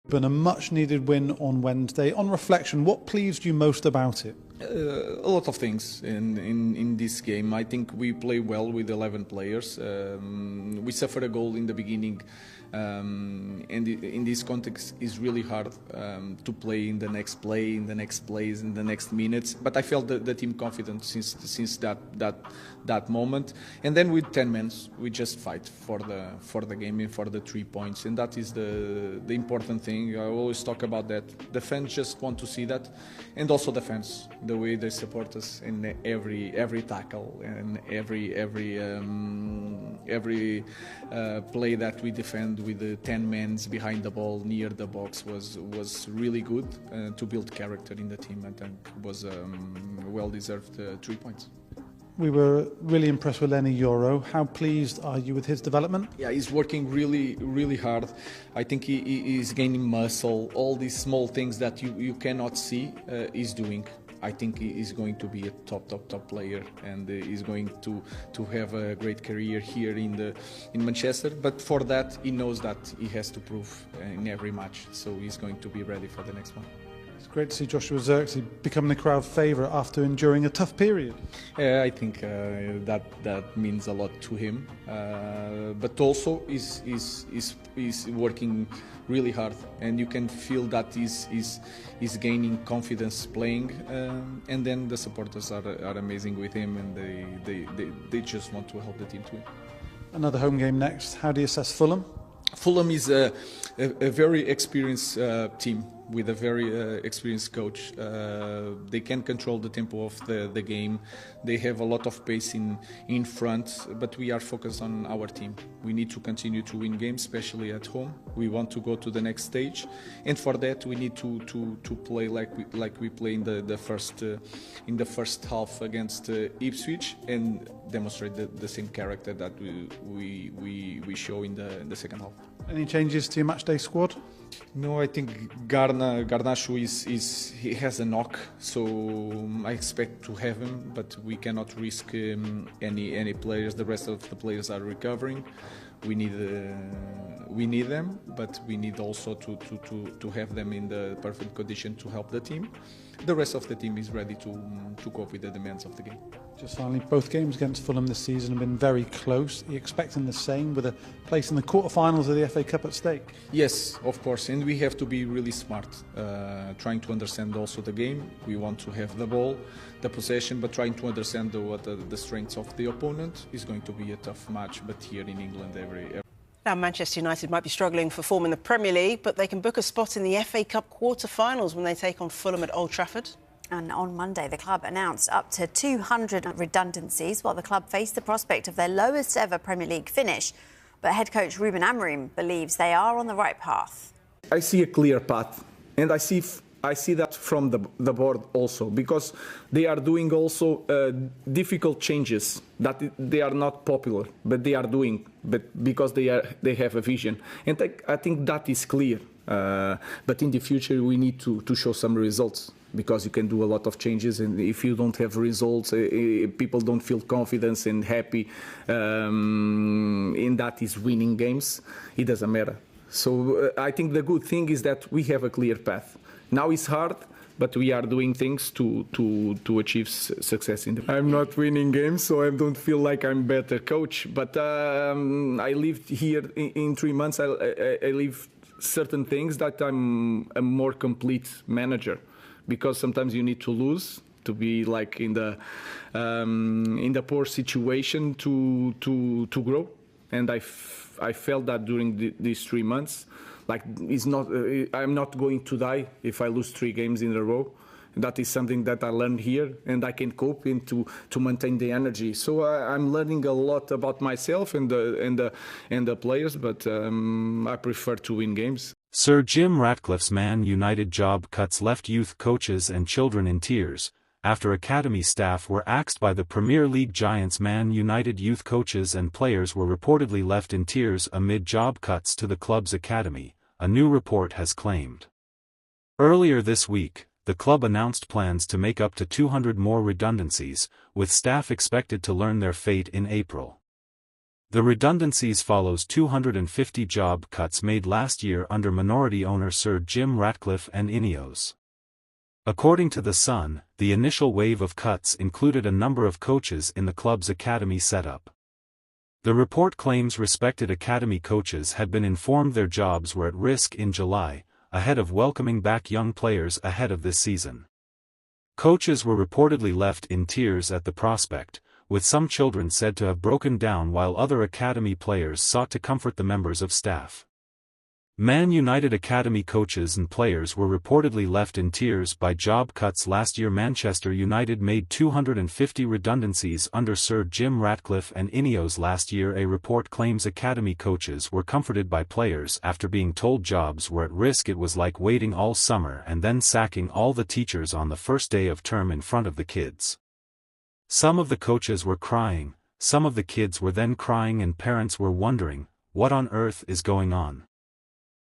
Been a much-needed win on Wednesday. On reflection, what pleased you most about it? A lot of things in this game. I think we play well with 11 players. We suffered a goal in the beginning, and in this context, it's really hard to play in the next play, in the next plays, in the next minutes. But I felt the team confident since that moment. And then with 10 men, we just fight for the game and for the 3 points, and that is the important thing. I always talk about that. The fans just want to see that, and also the fans, the way they support us in every tackle and every play that we defend with the 10 men behind the ball near the box was really good to build character in the team. I think was well-deserved 3 points. We were really impressed with Lenny Euro. How pleased are you with his development? Yeah, he's working really hard. I think he's gaining muscle. All these small things that you cannot see, he's doing. I think he is going to be a top player, and he's going to have a great career here in Manchester. But for that, he knows that he has to prove in every match. So he's going to be ready for the next one. It's great to see Joshua Zirkzee becoming the crowd favourite after enduring a tough period. I think that means a lot to him, but also is working really hard, and you can feel that he's gaining confidence playing, and then the supporters are amazing with him, and they just want to help the team to win. Another home game next. How do you assess Fulham? Fulham is a very experienced team with a very experienced coach. They can control the tempo of the game. They have a lot of pace in front, but we are focused on our team. We need to continue to win games, especially at home. We want to go to the next stage, and for that we need to play like we play in the first half against Ipswich, and demonstrate the same character that we show in the second half. Any changes to your matchday squad? No, I think Garnacho he has a knock, so I expect to have him, but we cannot risk any players. The rest of the players are recovering. We need them, but we need also to have them in the perfect condition to help the team. The rest of the team is ready to cope with the demands of the game. Just finally, both games against Fulham this season have been very close. Are you expecting the same, with a place in the quarterfinals of the FA Cup at stake? Yes, of course, and we have to be really smart, trying to understand also the game. We want to have the ball, the possession, but trying to understand what the strengths of the opponent. Is going to be a tough match, but here in England Now, Manchester United might be struggling for form in the Premier League, but they can book a spot in the FA Cup quarter-finals when they take on Fulham at Old Trafford. And on Monday, the club announced up to 200 redundancies while the club faced the prospect of their lowest ever Premier League finish. But head coach Ruben Amorim believes they are on the right path. I see a clear path, and I see that from the board also, because they are doing also difficult changes that they are not popular, but they are doing, but because they have a vision, and I think that is clear. But in the future, we need to show some results, because you can do a lot of changes, and if you don't have results, people don't feel confidence and happy, and that is winning games. It doesn't matter. So I think the good thing is that we have a clear path. Now it's hard, but we are doing things to achieve success in the. I'm not winning games, so I don't feel like I'm better coach. But I lived here in 3 months. I live certain things that I'm a more complete manager, because sometimes you need to lose to be like in the poor situation to grow, and I felt that during these 3 months. Like, I'm not going to die if I lose 3 games in a row. That is something that I learned here, and I can cope in to maintain the energy. So I'm learning a lot about myself and the players, but I prefer to win games. Sir Jim Ratcliffe's Man United job cuts left youth coaches and children in tears, after academy staff were axed by the Premier League giants. Man United youth coaches and players were reportedly left in tears amid job cuts to the club's academy, a new report has claimed. Earlier this week, the club announced plans to make up to 200 more redundancies, with staff expected to learn their fate in April. The redundancies follows 250 job cuts made last year under minority owner Sir Jim Ratcliffe and Ineos. According to The Sun, the initial wave of cuts included a number of coaches in the club's academy setup. The report claims respected academy coaches had been informed their jobs were at risk in July, ahead of welcoming back young players ahead of this season. Coaches were reportedly left in tears at the prospect, with some children said to have broken down while other academy players sought to comfort the members of staff. Man United academy coaches and players were reportedly left in tears by job cuts last year. Manchester United made 250 redundancies under Sir Jim Ratcliffe and Ineos last year. A report claims academy coaches were comforted by players after being told jobs were at risk. It was like waiting all summer and then sacking all the teachers on the first day of term in front of the kids. Some of the coaches were crying, some of the kids were then crying, and parents were wondering, what on earth is going on?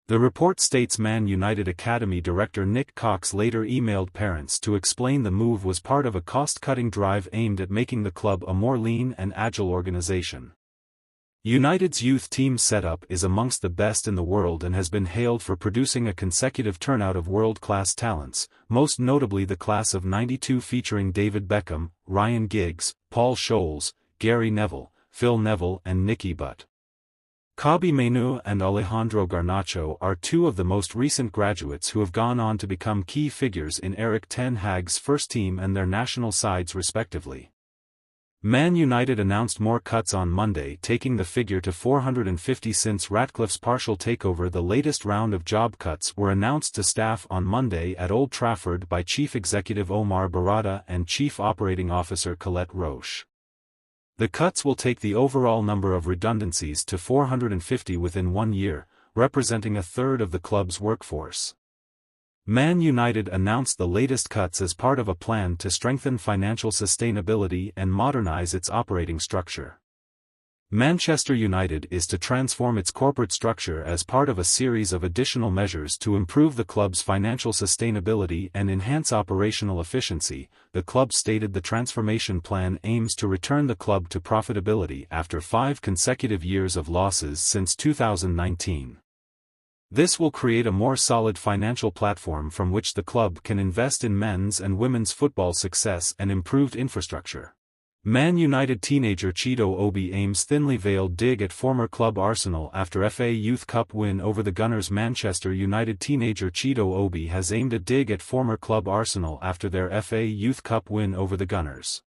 The report states Man United Academy director Nick Cox later emailed parents to explain the move was part of a cost-cutting drive aimed at making the club a more lean and agile organization. United's youth team setup is amongst the best in the world and has been hailed for producing a consecutive turnout of world-class talents, most notably the class of '92 featuring David Beckham, Ryan Giggs, Paul Scholes, Gary Neville, Phil Neville and Nicky Butt. Kobbie Mainoo and Alejandro Garnacho are two of the most recent graduates who have gone on to become key figures in Erik ten Hag's first team and their national sides respectively. Man United announced more cuts on Monday, taking the figure to 450 since Ratcliffe's partial takeover. The latest round of job cuts were announced to staff on Monday at Old Trafford by Chief Executive Omar Barada and Chief Operating Officer Colette Roche. The cuts will take the overall number of redundancies to 450 within 1 year, representing a third of the club's workforce. Man United announced the latest cuts as part of a plan to strengthen financial sustainability and modernize its operating structure. Manchester United is to transform its corporate structure as part of a series of additional measures to improve the club's financial sustainability and enhance operational efficiency. The club stated the transformation plan aims to return the club to profitability after 5 consecutive years of losses since 2019. This will create a more solid financial platform from which the club can invest in men's and women's football success and improved infrastructure. Man United teenager Chido Obi aims thinly veiled dig at former club Arsenal after FA Youth Cup win over the Gunners. Manchester United teenager Chido Obi has aimed a dig at former club Arsenal after their FA Youth Cup win over the Gunners.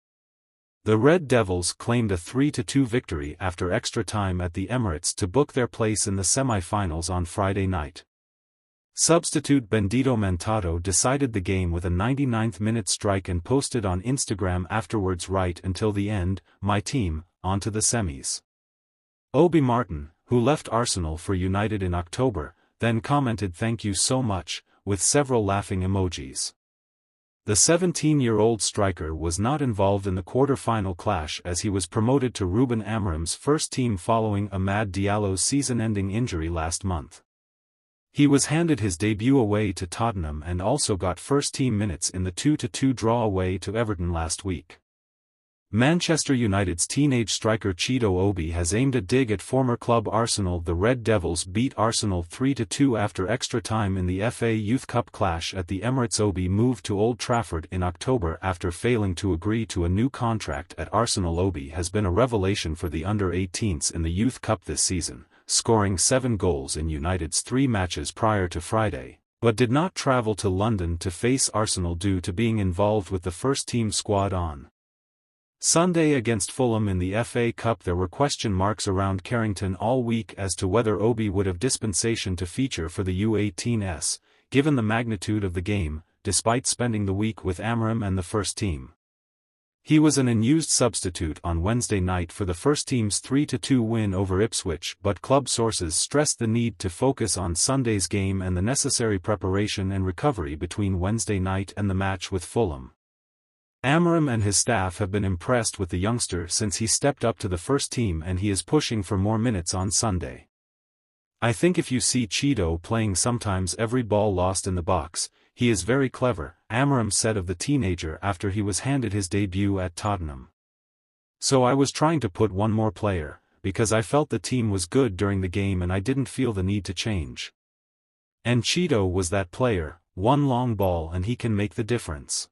The Red Devils claimed a 3-2 victory after extra time at the Emirates to book their place in the semi-finals on Friday night. Substitute Bendito Mentado decided the game with a 99th-minute strike and posted on Instagram afterwards, "Right until the end, my team, on to the semis." Obi Martin, who left Arsenal for United in October, then commented "Thank you so much," with several laughing emojis. The 17-year-old striker was not involved in the quarter-final clash as he was promoted to Ruben Amorim's first team following Amad Diallo's season-ending injury last month. He was handed his debut away to Tottenham and also got first-team minutes in the 2-2 draw away to Everton last week. Manchester United's teenage striker Chido Obi has aimed a dig at former club Arsenal. The Red Devils beat Arsenal 3-2 after extra time in the FA Youth Cup clash at the Emirates. Obi moved to Old Trafford in October after failing to agree to a new contract at Arsenal. Obi has been a revelation for the under-18s in the Youth Cup this season, scoring 7 goals in United's 3 matches prior to Friday, but did not travel to London to face Arsenal due to being involved with the first-team squad on Sunday against Fulham in the FA Cup. There were question marks around Carrington all week as to whether Obi would have dispensation to feature for the U18s, given the magnitude of the game, despite spending the week with Amorim and the first team. He was an unused substitute on Wednesday night for the first team's 3-2 win over Ipswich, but club sources stressed the need to focus on Sunday's game and the necessary preparation and recovery between Wednesday night and the match with Fulham. Amorim and his staff have been impressed with the youngster since he stepped up to the first team, and he is pushing for more minutes on Sunday. "I think if you see Chido playing sometimes every ball lost in the box, he is very clever," Amorim said of the teenager after he was handed his debut at Tottenham. "So I was trying to put one more player, because I felt the team was good during the game and I didn't feel the need to change. And Cheeto was that player, one long ball and he can make the difference.